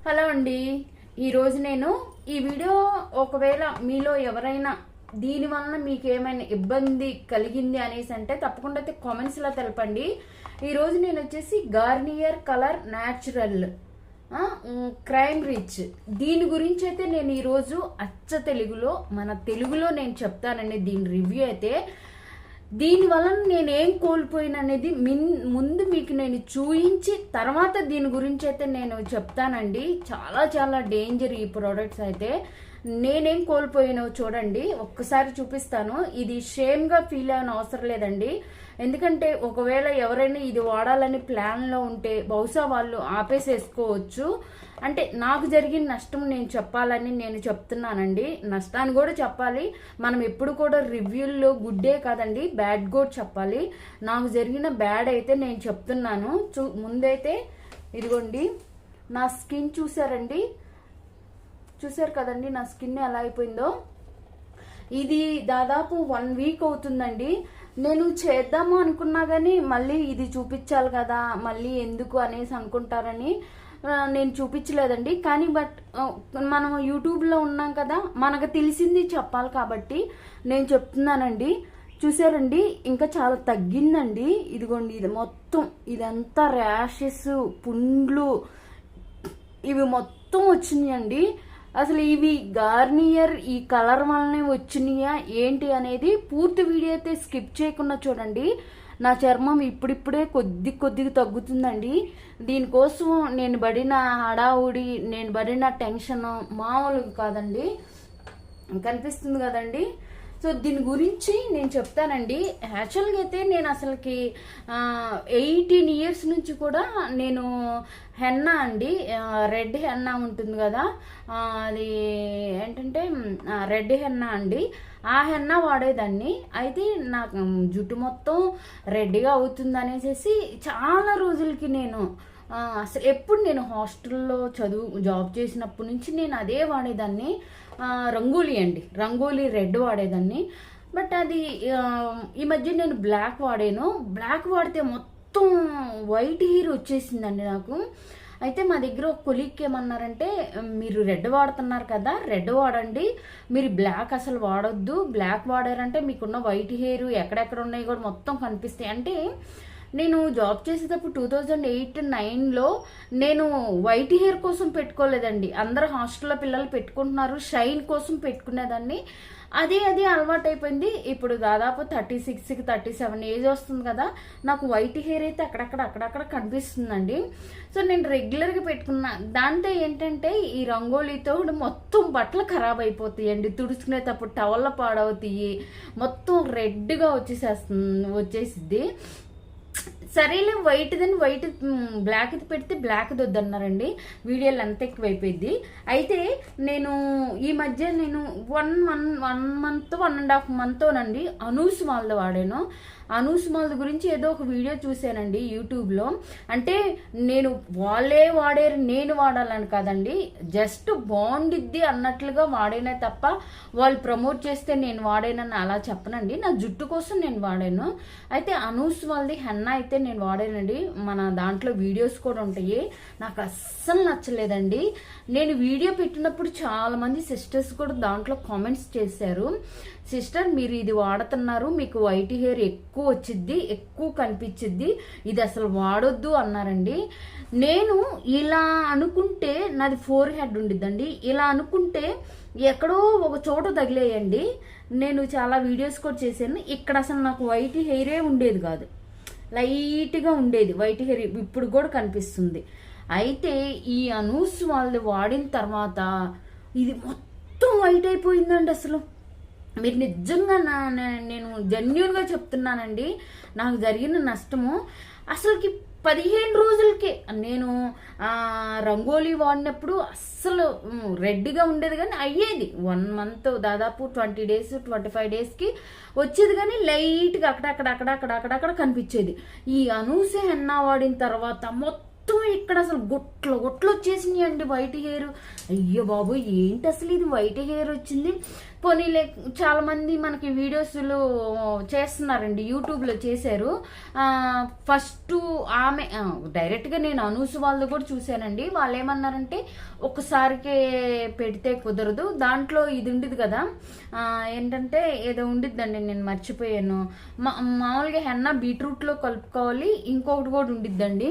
Hello అండి. ఈరోజు నేను ఈ వీడియో ఒకవేళ మీలో ఎవరైనా దీని వలన మీకు ఏమైనా ఇబ్బంది కలిగింది అనేసి అంటే తప్పకుండా అయితే కామెంట్స్లో తెలపండి. ఈరోజు నేను వచ్చేసి Garnier colour natural crime rich దీని గురించి అయితే నేను ఈరోజు అచ్చ తెలుగులో మన తెలుగులో నేను చెప్తానండి. దీని రివ్యూ అయితే దీనివల్ల నేనేం కోల్పోయిన అనేది ముందు మీకు నేను చూయించి తర్వాత దీని గురించి అయితే నేను చెప్తానండి. చాలా చాలా డేంజర్ ఈ ప్రోడక్ట్స్ అయితే. నేనేం కోల్పోయినో చూడండి, ఒక్కసారి చూపిస్తాను. ఇది షేమ్గా ఫీల్ అయిన అవసరం లేదండి. ఎందుకంటే ఒకవేళ ఎవరైనా ఇది వాడాలని ప్లాన్లో ఉంటే బహుశా వాళ్ళు ఆపేసేసుకోవచ్చు. అంటే నాకు జరిగిన నష్టం నేను చెప్పాలని నేను చెప్తున్నానండి. నష్టాన్ని కూడా చెప్పాలి. మనం ఎప్పుడు కూడా రివ్యూల్లో గుడ్డే కాదండి, బ్యాడ్ కూడా చెప్పాలి. నాకు జరిగిన బ్యాడ్ అయితే నేను చెప్తున్నాను. ముందైతే ఇదిగోండి, నా స్కిన్ చూసారండి, చూసారు కదండి నా స్కిన్ ఎలా అయిపోయిందో. ఇది దాదాపు 1 వీక్ అవుతుందండి. నేను చేద్దాము అనుకున్నా కానీ మళ్ళీ ఇది చూపించాలి కదా, మళ్ళీ ఎందుకు అనేసి అనుకుంటారని నేను చూపించలేదండి. కానీ మనం యూట్యూబ్లో ఉన్నాం కదా, మనకు తెలిసింది చెప్పాలి కాబట్టి నేను చెప్తున్నానండి. చూసారండి, ఇంకా చాలా తగ్గిందండి. ఇదిగోండి, ఇది మొత్తం ఇదంతా ర్యాషెస్, పుండ్లు ఇవి మొత్తం వచ్చినాయండి. అసలు ఇవి గార్నియర్ ఈ కలర్ వల్లనే వచ్చినాయా ఏంటి అనేది పూర్తి వీడియో అయితే స్కిప్ చేయకుండా చూడండి. నా చర్మం ఇప్పుడిప్పుడే కొద్దిగా తగ్గుతుందండి. దీనికోసం నేను పడిన హడావుడి, నేను పడిన టెన్షన్ మామూలుగా కాదండి. కనిపిస్తుంది కదండి. సో దీని గురించి నేను చెప్తానండి. యాక్చువల్గా అయితే నేను అసలుకి 18 ఇయర్స్ నుంచి కూడా నేను హెన్నా అండి, రెడ్ హెన్నా ఉంటుంది కదా, అది ఏంటంటే రెడ్ హెన్నా అండి, ఆ హెన్నా వాడేదాన్ని. అయితే నాకు జుట్టు మొత్తం రెడ్గా అవుతుంది అనేసి చాలా రోజులకి నేను అసలు ఎప్పుడు నేను హాస్టల్లో జాబ్ చేసినప్పటి నుంచి నేను అదే వాడేదాన్ని. రంగోలీ అండి, రంగోలీ రెడ్ వాడేదాన్ని. బట్ అది ఈ మధ్య నేను బ్లాక్ వాడాను. బ్లాక్ వాడితే మొత్తం వైట్ హెయిర్ వచ్చేసిందండి నాకు. అయితే మా దగ్గర ఒక కొలీగ్ ఏమన్నారంటే, మీరు రెడ్ వాడుతున్నారు కదా, రెడ్ వాడండి, మీరు బ్లాక్ అసలు వాడొద్దు. బ్లాక్ వాడారంటే మీకున్న వైట్ హెయిర్ ఎక్కడెక్కడ ఉన్నాయి కూడా మొత్తం కనిపిస్తాయి. అంటే నేను జాబ్ చేసేటప్పుడు 2008-9లో నేను వైట్ హెయిర్ కోసం పెట్టుకోలేదండి. అందరూ హాస్టల్లో పిల్లలు పెట్టుకుంటున్నారు, షైన్ కోసం పెట్టుకునేదాన్ని. అదే అలవాటు అయిపోయింది. ఇప్పుడు దాదాపు 36-37 ఏజ్ వస్తుంది కదా, నాకు వైట్ హెయిర్ అయితే అక్కడక్కడ కనిపిస్తుందండి. సో నేను రెగ్యులర్గా పెట్టుకున్నా. దాంతో ఏంటంటే ఈ రంగోలీతో మొత్తం బట్టలు ఖరాబ్ అయిపోతాయండి. తుడుచుకునేటప్పుడు టవల్ల పాడవుతాయి, మొత్తం రెడ్గా వచ్చేసిద్ది. సరేలే వైట్ బ్లాక్ పెడితే బ్లాక్ వద్దన్నారండి. వీడియోలు అంత ఎక్కువైపోయింది. అయితే నేను ఈ మధ్య నేను 1.5 మంత్తోనండి అనూస్ వాళ్ళది వాడాను. అనూస్ వాళ్ళ గురించి ఏదో ఒక వీడియో చూశానండి యూట్యూబ్లో. అంటే నేను వాళ్ళే వాడారు నేను వాడాలని కాదండి, జస్ట్ బాగుండిద్ది అన్నట్లుగా వాడేనే తప్ప వాళ్ళు ప్రమోట్ చేస్తే నేను వాడానని అలా చెప్పనండి. నా జుట్టు కోసం నేను వాడాను. అయితే అనూస్ వాళ్ళది హెన్నా అయితే నేను వాడానండి. మన దాంట్లో వీడియోస్ కూడా ఉంటాయి. నాకు అస్సలు నచ్చలేదండి. నేను వీడియో పెట్టినప్పుడు చాలా మంది సిస్టర్స్ కూడా దాంట్లో కామెంట్స్ చేశారు, సిస్టర్ మీరు ఇది వాడుతున్నారు, మీకు వైట్ హెయిర్ ఎక్కువ వచ్చిద్ది, ఎక్కువ కనిపించిద్ది, ఇది అసలు వాడొద్దు అన్నారండి. నేను ఇలా అనుకుంటే నాది 4 హెడ్ ఉండిద్దండి. ఇలా అనుకుంటే ఎక్కడో ఒక చోట తగిలేయండి. నేను చాలా వీడియోస్ కూడా చేశాను. ఇక్కడ అసలు నాకు వైట్ హెయిరే ఉండేది కాదు, లైట్గా ఉండేది వైట్ హెయిర్. ఇప్పుడు కూడా కనిపిస్తుంది. అయితే ఈ అనూస్ వాళ్ళు వాడిన తర్వాత ఇది మొత్తం వైట్ అయిపోయిందండి. అసలు మీరు నిజంగా నేను జెన్యూన్గా చెప్తున్నానండి. నాకు జరిగిన నష్టము అసలుకి 15 రోజులకే నేను రంగోలీ వాడినప్పుడు అస్సలు రెడ్గా ఉండేది, కానీ అయ్యేది 1 మంత్ దాదాపు 20 డేస్ 25 డేస్కి వచ్చేది, కానీ లైట్గా అక్కడక్కడ కనిపించేది. ఈ అనూసే హెన్నా వాడిన తర్వాత మొత్తం ఇక్కడ అసలు గొట్లు గొట్లు వచ్చేసినాయి అండి వైట్ హెయిర్. అయ్యో బాబు ఏంటి అసలు ఇది వైట్ హెయిర్ వచ్చింది. పోనీలే చాలా మంది మనకి వీడియోస్లో చేస్తున్నారండి, యూట్యూబ్లో చేశారు. ఫస్ట్ ఆమె డైరెక్ట్గా నేను అనూసు వాళ్ళది కూడా చూశానండి. వాళ్ళు ఏమన్నారంటే ఒక్కసారికే పెడితే కుదరదు, దాంట్లో ఇది ఉండేది కదా, ఏంటంటే ఏదో ఉండిద్దండి, నేను మర్చిపోయాను. మామూలుగా హెన్నా బీట్రూట్లో కలుపుకోవాలి, ఇంకొకటి కూడా ఉండిద్దండి.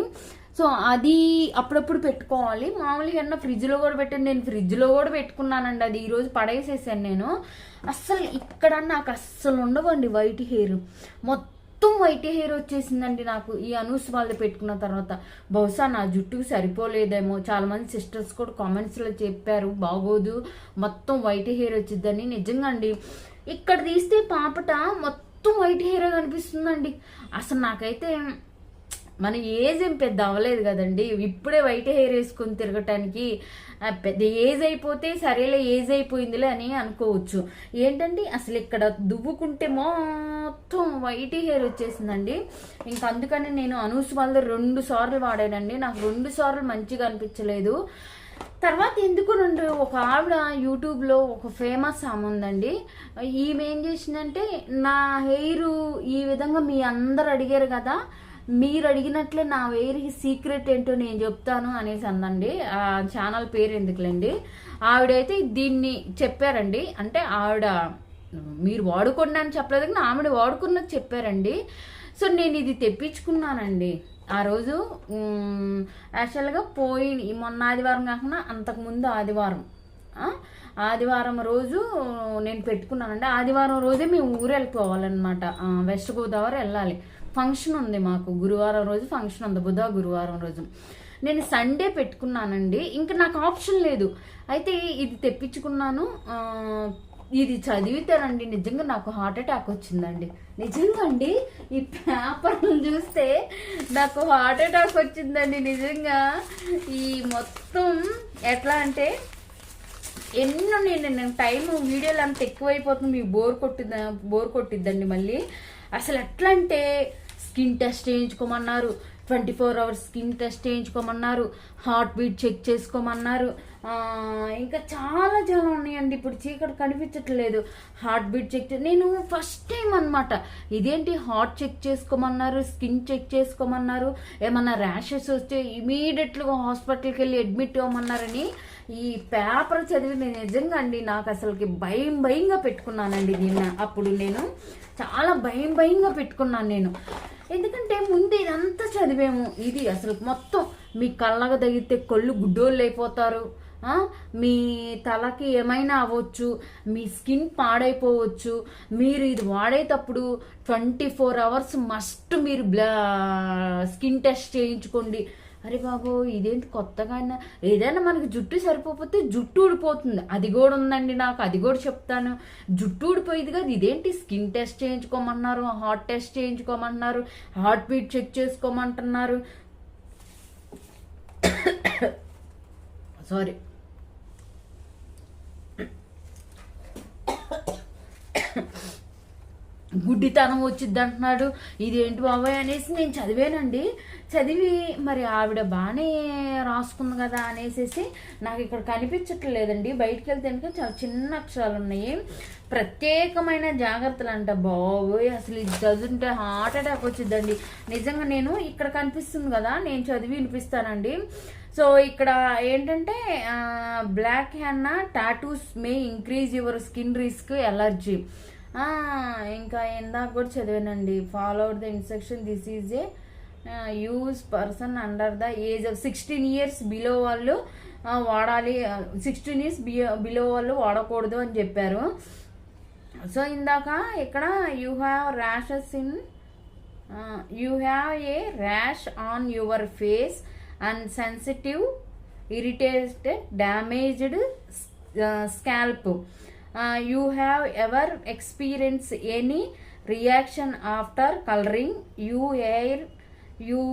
సో అది అప్పుడప్పుడు పెట్టుకోవాలి. మామూలుగా అన్న ఫ్రిడ్జ్లో కూడా పెట్టాను, నేను ఫ్రిడ్జ్లో కూడా పెట్టుకున్నానండి. అది ఈరోజు పడేసేసాను నేను. అస్సలు ఇక్కడ నాకు అస్సలు ఉండవండి వైట్ హెయిర్, మొత్తం వైట్ హెయిర్ వచ్చేసిందండి నాకు ఈ అనూస్ వాళ్ళు పెట్టుకున్న తర్వాత. బహుశా నా జుట్టుకు సరిపోలేదేమో, చాలా మంది సిస్టర్స్ కూడా కామెంట్స్లో చెప్పారు బాగోదు మొత్తం వైట్ హెయిర్ వచ్చిద్దని. నిజంగా అండి ఇక్కడ తీస్తే పాపట మొత్తం వైట్ హెయిర్ కనిపిస్తుందండి. అసలు నాకైతే మన ఏజ్ ఏం పెద్ద అవ్వలేదు కదండి, ఇప్పుడే వైట్ హెయిర్ వేసుకొని తిరగటానికి పెద్ద ఏజ్ అయిపోతే సరేలే ఏజ్ అయిపోయిందిలే అని అనుకోవచ్చు. ఏంటంటే అసలు ఇక్కడ దువ్వుకుంటే మొత్తం వైట్ హెయిర్ వచ్చేసిందండి. ఇంకా అందుకని నేను అనూస్ వాళ్ళ 2 సార్లు వాడానండి, నాకు 2 సార్లు మంచిగా అనిపించలేదు. తర్వాత ఎందుకు ఒక ఆవిడ యూట్యూబ్లో ఒక ఫేమస్ ఆమె ఉందండి, ఈమె ఏం చేసిందంటే నా హెయిర్ ఈ విధంగా మీ అందరు అడిగారు కదా, మీరు అడిగినట్లే నా హెయిర్కి సీక్రెట్ ఏంటో నేను చెప్తాను అనేసి అందండి. ఆ ఛానల్ పేరు ఎందుకులేండి. ఆవిడైతే దీన్ని చెప్పారండి, అంటే ఆవిడ మీరు వాడుకోండి అని చెప్పలేదు కానీ ఆవిడ వాడుకున్నది చెప్పారండి. సో నేను ఇది తెప్పించుకున్నానండి ఆ రోజు. యాక్చువల్గా మొన్న ఆదివారం కాకుండా అంతకుముందు ఆదివారం రోజు నేను పెట్టుకున్నానండి. ఆదివారం రోజే మేము ఊరు వెళ్ళిపోవాలన్నమాట, వెస్ట్ గోదావరి వెళ్ళాలి. ఫంక్షన్ ఉంది మాకు, గురువారం రోజు ఫంక్షన్ ఉంది, గురువారం రోజు. నేను సండే పెట్టుకున్నానండి, ఇంకా నాకు ఆప్షన్ లేదు. అయితే ఇది తెప్పించుకున్నాను. ఇది చదివితేనండి నిజంగా నాకు హార్ట్ అటాక్ వచ్చిందండి. నిజంగా అండి ఈ పేపర్లు చూస్తే నాకు హార్ట్ అటాక్ వచ్చిందండి నిజంగా. ఈ మొత్తం ఎట్లా అంటే ఎన్నో నేను టైం వీడియోలు అంత ఎక్కువైపోతుంది, మీకు బోర్ కొట్టిద్దండి మళ్ళీ. అసలు ఎట్లా అంటే స్కిన్ టెస్ట్ చేయించుకోమన్నారు, 24 hours స్కిన్ టెస్ట్ చేయించుకోమన్నారు, హార్ట్ బీట్ చెక్ చేసుకోమన్నారు, ఇంకా చాలా చాలా ఉన్నాయండి. ఇప్పుడు చీకటి కనిపించట్లేదు. హార్ట్ బీట్ చెక్ నేను ఫస్ట్ టైం అనమాట. ఇదేంటి హార్ట్ చెక్ చేసుకోమన్నారు, స్కిన్ చెక్ చేసుకోమన్నారు, ఏమన్నా ర్యాషెస్ వస్తే ఇమీడియట్గా హాస్పిటల్కి వెళ్ళి అడ్మిట్ అవ్వమన్నారని ఈ పేపర్ చదివి నేను నిజంగా అండి నాకు అసలుకి భయంగా పెట్టుకున్నానండి దీన్ని. అప్పుడు నేను చాలా భయంగా పెట్టుకున్నాను నేను, ఎందుకంటే ముందు ఇదంతా చదివాము. ఇది అసలు మొత్తం మీ కళ్ళకు తగిలితే కళ్ళు గుడ్డోళ్ళు అయిపోతారు, మీ తలకి ఏమైనా అవ్వచ్చు, మీ స్కిన్ పాడైపోవచ్చు, మీరు ఇది వాడేటప్పుడు 24 hours మస్ట్ మీరు స్కిన్ టెస్ట్ చేయించుకోండి. అరే బాబు ఇదేంటి కొత్తగా, ఏదైనా మనకి జుట్టు సరిపోతే జుట్టు ఊడిపోతుంది, అది కూడా ఉందండి నాకు, అది కూడా చెప్తాను. జుట్టు ఊడిపోయింది కదా, ఇదేంటి స్కిన్ టెస్ట్ చేయించుకోమన్నారు, హార్ట్ టెస్ట్ చేయించుకోమన్నారు, హార్ట్ బీట్ చెక్ చేసుకోమంటున్నారు. సారీ, గుడ్డితనం వచ్చిద్ది అంటున్నాడు, ఇదేంటి బాబాయ్ అనేసి నేను చదివానండి. చదివి మరి ఆవిడ బాగానే రాసుకుంది కదా అనేసి నాకు ఇక్కడ కనిపించట్లేదండి. బయటికి వెళ్తే చాలా చిన్న అక్షరాలు ఉన్నాయి. ప్రత్యేకమైన జాగ్రత్తలు అంట. బాబోయ్ అసలు ఇది చదువుతుంటే హార్ట్ అటాక్ వచ్చిందండి నిజంగా. నేను ఇక్కడ కనిపిస్తుంది కదా, నేను చదివి వినిపిస్తానండి. సో ఇక్కడ ఏంటంటే black henna tattoos may increase your skin risk allergy. ఇంకా ఇందాక కూడా చదివానండి. Follow out the instruction, this is a use person under the age of 16 years below వాళ్ళు వాడాలి, 16 years బిలో వాళ్ళు వాడకూడదు అని చెప్పారు. సో ఇందాక ఇక్కడ you have a rash on your face and sensitive irritated damaged scalp. You have ever experienced any reaction after coloring your hair? You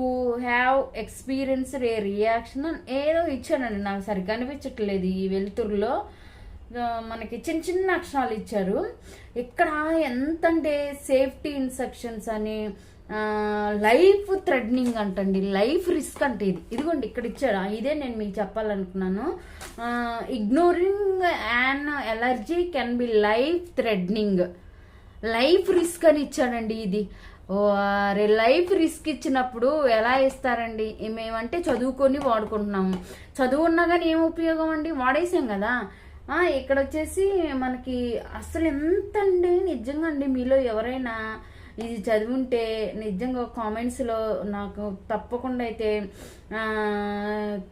have experienced a reaction అని ఏదో ఇచ్చానండి, నాకు సరిగ్గా అనిపించట్లేదు. ఈ వెలుతురులో మనకి చిన్న అక్షరాలు ఇచ్చారు. ఇక్కడ ఎంతంటే సేఫ్టీ ఇన్స్ట్రక్షన్స్ అని లైఫ్ థ్రెడ్నింగ్ అంటండి, లైఫ్ రిస్క్ అంటే ఇదిగోండి ఇక్కడ ఇచ్చాడు. ఇదే నేను మీకు చెప్పాలనుకున్నాను. Ignoring an allergy can be life threatening, life risk అని ఇచ్చాడండి. ఇది అరే లైఫ్ రిస్క్ ఇచ్చినప్పుడు ఎలా ఇస్తారండి? మేమంటే చదువుకొని వాడుకుంటున్నాము, చదువు ఉన్నా కానీ ఏం ఉపయోగం అండి, వాడేసాం కదా. ఇక్కడ వచ్చేసి మనకి అసలు ఎంత అండి నిజంగా అండి, మీలో ఎవరైనా ఇది చదివుంటే నిజంగా కామెంట్స్లో నాకు తప్పకుండా అయితే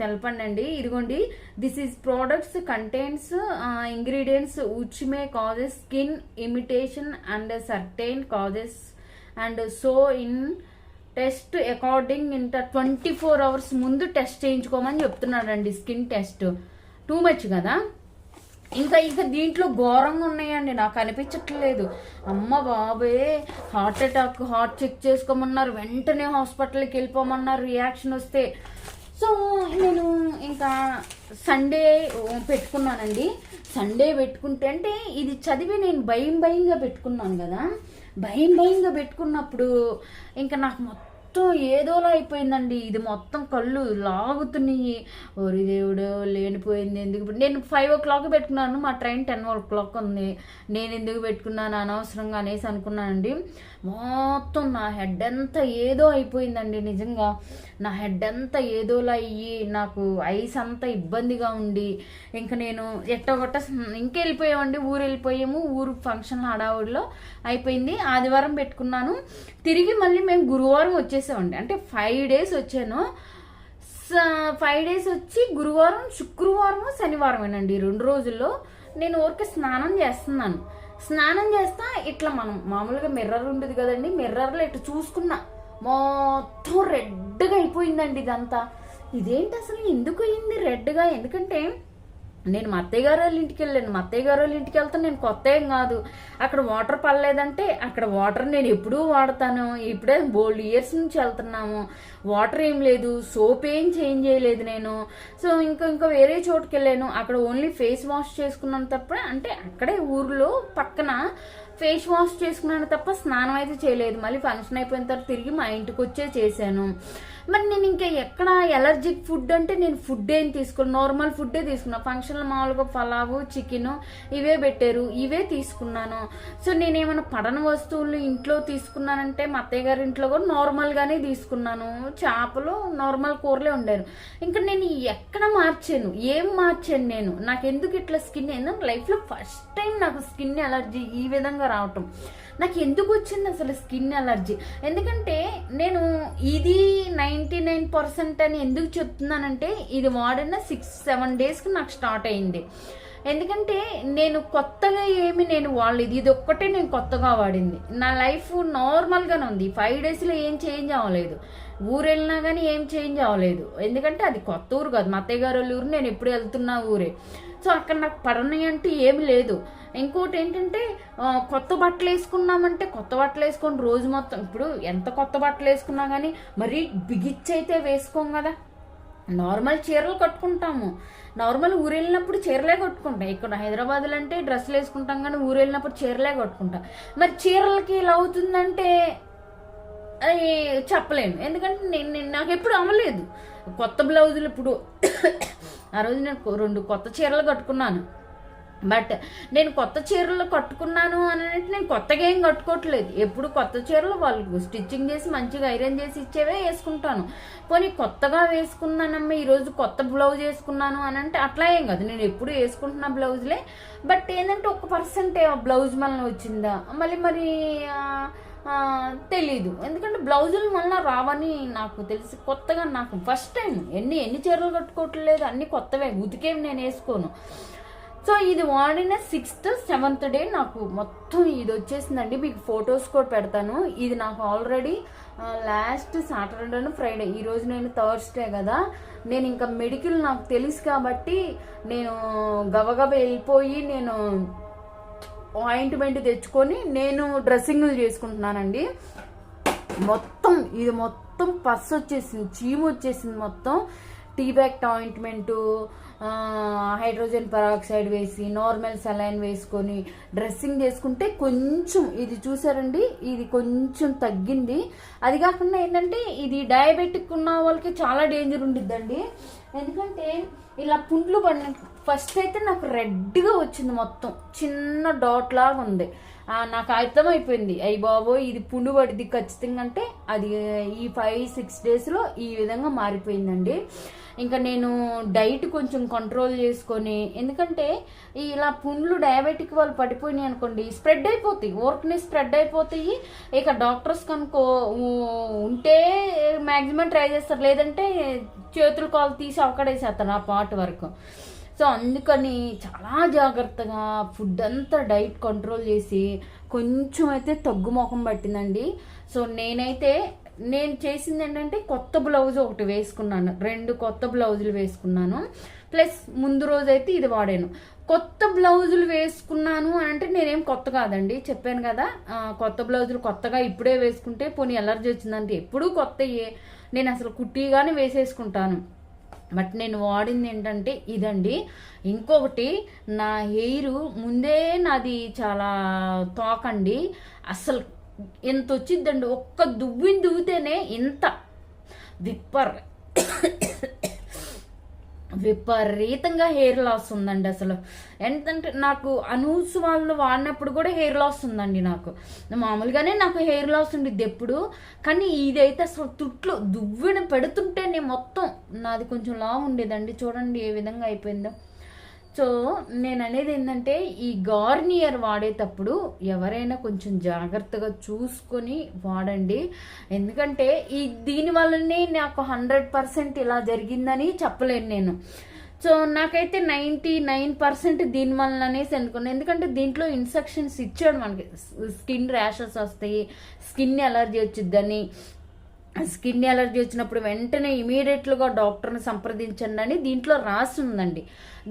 తెలపండి అండి. ఇదిగోండి, this is products contains ingredients which may causes skin imitation and certain causes and so in test according ఇంత 24 hours ముందు టెస్ట్ చేయించుకోమని చెప్తున్నాడండి. స్కిన్ టెస్ట్ టూ మచ్ కదా. ఇంకా దీంట్లో ఘోరంగా ఉన్నాయండి, నాకు అనిపించట్లేదు. అమ్మ బాబే, హార్ట్ అటాక్, హార్ట్ చెక్ చేసుకోమన్నారు, వెంటనే హాస్పిటల్కి వెళ్ళిపోమన్నారు రియాక్షన్ వస్తే. సో నేను ఇంకా సండే పెట్టుకున్నానండి. సండే పెట్టుకుంటే అంటే ఇది చదివి నేను భయంగా పెట్టుకున్నాను కదా. భయంగా పెట్టుకున్నప్పుడు ఇంకా నాకు మొత్తం ఏదోలా అయిపోయిందండి. ఇది మొత్తం కళ్ళు లాగుతున్నాయి. ఓరి దేవుడు, లేనిపోయింది ఎందుకు. నేను 5 o'clock పెట్టుకున్నాను, మా ట్రైన్ 10 o'clock ఉంది. నేను ఎందుకు పెట్టుకున్నాను అనవసరంగా అనేసి అనుకున్నానండి. మొత్తం నా హెడ్ అంతా ఏదో అయిపోయిందండి. నిజంగా నా హెడ్ అంతా ఏదోలా అయ్యి నాకు ఐస్ అంతా ఇబ్బందిగా ఉండి ఇంకా నేను ఎట్టగొట్ట ఇంకెళ్ళిపోయామండి. ఊరు వెళ్ళిపోయాము, ఊరు ఫంక్షన్ హడావుడిలో అయిపోయింది. ఆదివారం పెట్టుకున్నాను, తిరిగి మళ్ళీ మేము గురువారం వచ్చేసామండి. అంటే 5 days వచ్చాను. 5 days వచ్చి గురువారం, శుక్రవారం, శనివారమేనండి 2 రోజుల్లో నేను ఊరికే స్నానం చేస్తున్నాను. స్నానం చేస్తా ఇట్లా మనం మామూలుగా మిర్రర్ ఉండదు కదండి, మిర్రర్లో ఇట్లా చూసుకున్నా మొత్తం రెడ్గా అయిపోయిందండి ఇదంతా. ఇదేంటి అసలు ఎందుకు అయింది రెడ్గా? ఎందుకంటే నేను మా అత్తయ్య గారు వాళ్ళ ఇంటికి వెళ్ళాను. మా అత్తయ్య గారు వాళ్ళ ఇంటికి వెళ్తే నేను కొత్త ఏం కాదు, అక్కడ వాటర్ పడలేదంటే అక్కడ వాటర్ నేను ఎప్పుడూ వాడతాను. ఇప్పుడే బోల్డ్ ఇయర్స్ నుంచి వెళ్తున్నాము, వాటర్ ఏం లేదు, సోప్ ఏం చేంజ్ చేయలేదు నేను. సో ఇంకా వేరే చోటుకి వెళ్ళాను, అక్కడ ఓన్లీ ఫేస్ వాష్ చేసుకున్నాను తప్ప, అంటే అక్కడే ఊర్లో పక్కన ఫేస్ వాష్ చేసుకున్నాను తప్ప స్నానం అయితే చేయలేదు. మళ్ళీ ఫంక్షన్ అయిపోయిన తర్వాత తిరిగి మా ఇంటికి వచ్చే చేశాను. మరి నేను ఇంకా ఎక్కడ ఎలర్జిక్ ఫుడ్ అంటే నేను ఫుడ్ ఏం తీసుకోను, నార్మల్ ఫుడ్డే తీసుకున్నాను. ఫంక్షన్లో మామూలుగా పలావు, చికెన్ ఇవే పెట్టారు, ఇవే తీసుకున్నాను. సో నేనేమైనా పడని వస్తువులు ఇంట్లో తీసుకున్నానంటే మా అత్తయ్య గారి ఇంట్లో కూడా నార్మల్గానే తీసుకున్నాను. చేపలు నార్మల్ కూరలే ఉండారు. ఇంకా నేను ఎక్కడ మార్చాను, ఏం మార్చాను నేను? నాకు ఎందుకు ఇట్లా స్కిన్ లైఫ్లో ఫస్ట్ టైం నాకు స్కిన్ ఎలర్జీ ఈ విధంగా రావటం. నాకు ఎందుకు వచ్చింది అసలు స్కిన్ ఎలర్జీ? ఎందుకంటే నేను ఇది 99% అని ఎందుకు చెప్తున్నానంటే ఇది వాడిన 6-7 daysకి నాకు స్టార్ట్ అయింది. ఎందుకంటే నేను కొత్తగా నేను వాడలేదు, ఇది ఒక్కటే నేను కొత్తగా వాడింది. నా లైఫ్ నార్మల్గానే ఉంది. 5 daysలో ఏం చేంజ్ అవ్వలేదు. ఊరు వెళ్ళినా కానీ ఏం చేంజ్ అవ్వలేదు. ఎందుకంటే అది కొత్త ఊరు కాదు, మా అత్తయ్య గారి ఊరు, నేను ఎప్పుడు వెళ్తున్నా ఊరే. సో అక్కడ నాకు పడని అంటే ఏమి లేదు. ఇంకోటి ఏంటంటే కొత్త బట్టలు వేసుకున్నామంటే కొత్త బట్టలు వేసుకొని రోజు మొత్తం, ఇప్పుడు ఎంత కొత్త బట్టలు వేసుకున్నా కానీ మరీ బిగిచ్చి అయితే వేసుకోం కదా. నార్మల్ చీరలు కట్టుకుంటాము, నార్మల్ ఊరు వెళ్ళినప్పుడు చీరలే కట్టుకుంటాం. ఇక్కడ హైదరాబాద్లో అంటే డ్రెస్సులు వేసుకుంటాం కానీ ఊరు వెళ్ళినప్పుడు చీరలే కట్టుకుంటాం. మరి చీరలకి ఇలా అవుతుందంటే అది చెప్పలేను. ఎందుకంటే నాకు ఎప్పుడు అవ్వలేదు. కొత్త బ్లౌజులు ఇప్పుడు ఆ రోజు నేను 2 కొత్త చీరలు కట్టుకున్నాను. బట్ నేను కొత్త చీరలు కట్టుకున్నాను అని అంటే నేను కొత్తగా ఏం కట్టుకోవట్లేదు. ఎప్పుడు కొత్త చీరలు వాళ్ళు స్టిచ్చింగ్ చేసి మంచిగా ఐరన్ చేసి ఇచ్చేవే వేసుకుంటాను. పోనీ కొత్తగా వేసుకున్నానమ్మా ఈరోజు కొత్త బ్లౌజ్ వేసుకున్నాను అని అంటే అట్లా ఏం కాదు, నేను ఎప్పుడు వేసుకుంటున్న బ్లౌజులే. బట్ ఏంటంటే 1% బ్లౌజ్ మళ్ళీ వచ్చిందా మరి తెలీదు. ఎందుకంటే బ్లౌజులు మళ్ళీ రావని నాకు తెలిసి కొత్తగా, నాకు ఫస్ట్ టైం ఎన్ని చీరలు కట్టుకోవట్లేదు, అన్ని కొత్తవే, ఉతికేవి నేను వేసుకోను. సో ఇది వాడిన 6th 7th day నాకు మొత్తం ఇది వచ్చేసిందండి. మీకు ఫొటోస్ కూడా పెడతాను. ఇది నాకు ఆల్రెడీ లాస్ట్ సాటర్డే ఫ్రైడే, ఈరోజు నేను థర్స్డే కదా. నేను ఇంకా మెడికల్ నాకు తెలుసు కాబట్టి నేను గబగబ వెళ్ళిపోయి నేను ఆయింట్మెంట్ తెచ్చుకొని నేను డ్రెస్సింగ్లు చేసుకుంటున్నానండి. ఇది మొత్తం పస్ వచ్చేసింది, చీము వచ్చేసింది మొత్తం. టీబ్యాక్ట్ ఆయింట్మెంటు, హైడ్రోజన్ పెరాక్సైడ్ వేసి నార్మల్ సెలైన్ వేసుకొని డ్రెస్సింగ్ చేసుకుంటే కొంచెం ఇది చూసారండి, ఇది కొంచెం తగ్గింది. అది కాకుండా ఏంటంటే ఇది డయాబెటిక్ ఉన్న వాళ్ళకి చాలా డేంజర్ ఉండిద్దండి. ఎందుకంటే ఇలా పుండ్లు పడిన ఫస్ట్ అయితే నాకు రెడ్గా వచ్చింది, మొత్తం చిన్న డాట్ లాగా ఉంది. నాకు అర్థమైపోయింది, అయ్యి బాబోయ్ ఇది పుండు పడిద్ది ఖచ్చితంగా. అంటే అది ఈ 5-6 డేస్లో ఈ విధంగా మారిపోయిందండి. ఇంకా నేను డైట్ కొంచెం కంట్రోల్ చేసుకొని, ఎందుకంటే ఇలా పుండ్లు డయాబెటిక్ వాళ్ళు పడిపోయినాయి అనుకోండి స్ప్రెడ్ అయిపోతాయి, ఊరికనే స్ప్రెడ్ అయిపోతాయి. ఇక డాక్టర్స్ కనుకో ఉంటే మ్యాక్సిమం ట్రై చేస్తారు, లేదంటే చేతులు కాలు తీసి అవకడేసేస్తారు ఆ పార్ట్ వరకు. సో అందుకని చాలా జాగ్రత్తగా ఫుడ్ అంతా డైట్ కంట్రోల్ చేసి కొంచెం అయితే తగ్గుముఖం పట్టిందండి. సో నేను చేసింది ఏంటంటే కొత్త బ్లౌజ్ ఒకటి వేసుకున్నాను, 2 కొత్త బ్లౌజులు వేసుకున్నాను. ప్లస్ ముందు రోజు అయితే ఇది వాడాను. కొత్త బ్లౌజులు వేసుకున్నాను అంటే నేనేం కొత్త కాదండి, చెప్పాను కదా. కొత్త బ్లౌజులు కొత్తగా ఇప్పుడే వేసుకుంటే పోనీ ఎలర్జీ వచ్చిందంటే ఎప్పుడూ కొత్తయే, నేను అసలు కుట్టిగానే వేసేసుకుంటాను. బట్ నేను వాడింది ఏంటంటే ఇదండి. ఇంకొకటి, నా హెయిర్ ముందే నాది చాలా తోకండి, అసలు ఎంత వచ్చిద్దండి, ఒక్క దువ్విని దువ్వితేనే ఇంత విపరీతంగా హెయిర్ లాస్ ఉందండి. అసలు ఎంతంటే నాకు అనూస్ వాళ్ళు వాడినప్పుడు కూడా హెయిర్ లాస్ ఉందండి. నాకు మామూలుగానే నాకు హెయిర్ లాస్ ఉండిద్ది ఎప్పుడు, కానీ ఇదైతే అసలు తుట్లు దువ్విన పెడుతుంటేనే మొత్తం నాది కొంచెం లావు ఉండేదండి. చూడండి ఏ విధంగా అయిపోయిందో. సో నేను అనేది ఏంటంటే ఈ గార్నియర్ వాడేటప్పుడు ఎవరైనా కొంచెం జాగ్రత్తగా చూసుకొని వాడండి. ఎందుకంటే దీనివల్లనే నాకు 100% ఇలా జరిగిందని చెప్పలేను నేను. సో నాకైతే 99% దీనివల్ల అనేసి అనుకున్నాను. ఎందుకంటే దీంట్లో ఇన్స్ట్రక్షన్స్ ఇచ్చాడు మనకి, స్కిన్ ర్యాషెస్ వస్తాయి, స్కిన్ ఎలర్జీ వచ్చిద్దని. స్కిన్ ఎలర్జీ వచ్చినప్పుడు వెంటనే ఇమీడియట్లుగా డాక్టర్ని సంప్రదించండి అని దీంట్లో రాసి ఉందండి.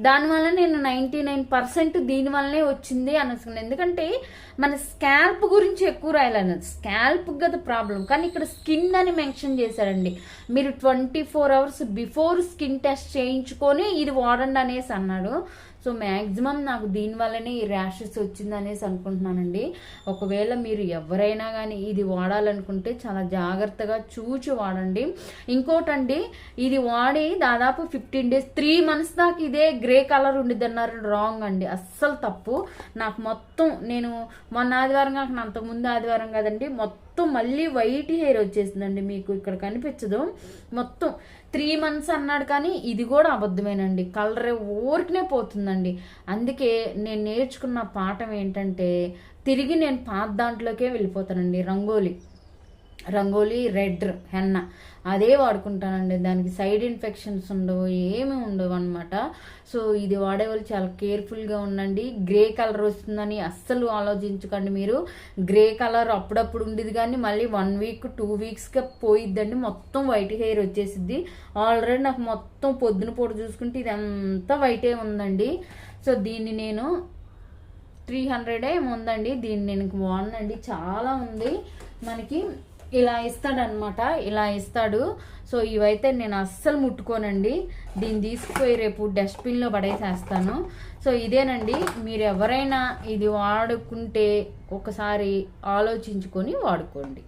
దానివల్ల నేను 99% దీనివల్లనే వచ్చింది అనుకున్నాను. ఎందుకంటే మన స్కాల్ప్ గురించి ఎక్కువ రాయాలన్నది, స్కాల్ప్ కదా ప్రాబ్లం, కానీ ఇక్కడ స్కిన్ అని మెన్షన్ చేశారండి. మీరు 24 hours బిఫోర్ స్కిన్ టెస్ట్ చేయించుకొని ఇది వాడండి అనేసి అన్నాడు. సో మ్యాక్సిమం నాకు దీనివల్లనే ఈ ర్యాషెస్ వచ్చింది అనేసి అనుకుంటున్నానండి. ఒకవేళ మీరు ఎవరైనా కానీ ఇది వాడాలనుకుంటే చాలా జాగ్రత్తగా చూచి వాడండి. ఇంకోటండి, ఇది వాడి దాదాపు 15 days 3 months దాకా ఇదే గ్రే కలర్ ఉండిద్ది అన్నారు. రాంగ్ అండి, అస్సలు తప్పు. నాకు మొత్తం నేను మొన్న ఆదివారం కాకుండా అంతకుముందు ఆదివారం కదండి, మొత్తం మళ్ళీ వైట్ హెయిర్ వచ్చేసిందండి. మీకు ఇక్కడ కనిపించదు, మొత్తం 3 months అన్నాడు, కానీ ఇది కూడా అబద్ధమేనండి, కలర్ ఊరికనే పోతుందండి. అందుకే నేను నేర్చుకున్న పాఠం ఏంటంటే తిరిగి నేను పాత దాంట్లోకే వెళ్ళిపోతానండి. రంగోలీ రెడ్ హెన్న అదే వాడుకుంటానండి. దానికి సైడ్ ఇన్ఫెక్షన్స్ ఉండవు, ఏమి ఉండవు అనమాట. సో ఇది వాడేవాళ్ళు చాలా కేర్ఫుల్గా ఉండండి. గ్రే కలర్ వస్తుందని అస్సలు ఆలోచించకండి మీరు. గ్రే కలర్ అప్పుడప్పుడు ఉండేది, కానీ మళ్ళీ 1 week 2 weeksగా పోయిద్దండి, మొత్తం వైట్ హెయిర్ వచ్చేసిద్ది. ఆల్రెడీ నాకు మొత్తం పొద్దున పూట చూసుకుంటే ఇదంతా వైటే ఉందండి. సో దీన్ని నేను 300 ఉందండి, దీన్ని నేను వాడనండి, చాలా ఉంది. మనకి ఇలా ఇస్తాడనమాట, ఇలా ఇస్తాడు. సో ఇవైతే నేను అస్సలు ముట్టుకోనండి, దీన్ని తీసుకుపోయి రేపు డస్ట్బిన్లో పడేసేస్తాను. సో ఇదేనండి, మీరు ఎవరైనా ఇది వాడుకుంటే ఒకసారి ఆలోచించుకొని వాడుకోండి.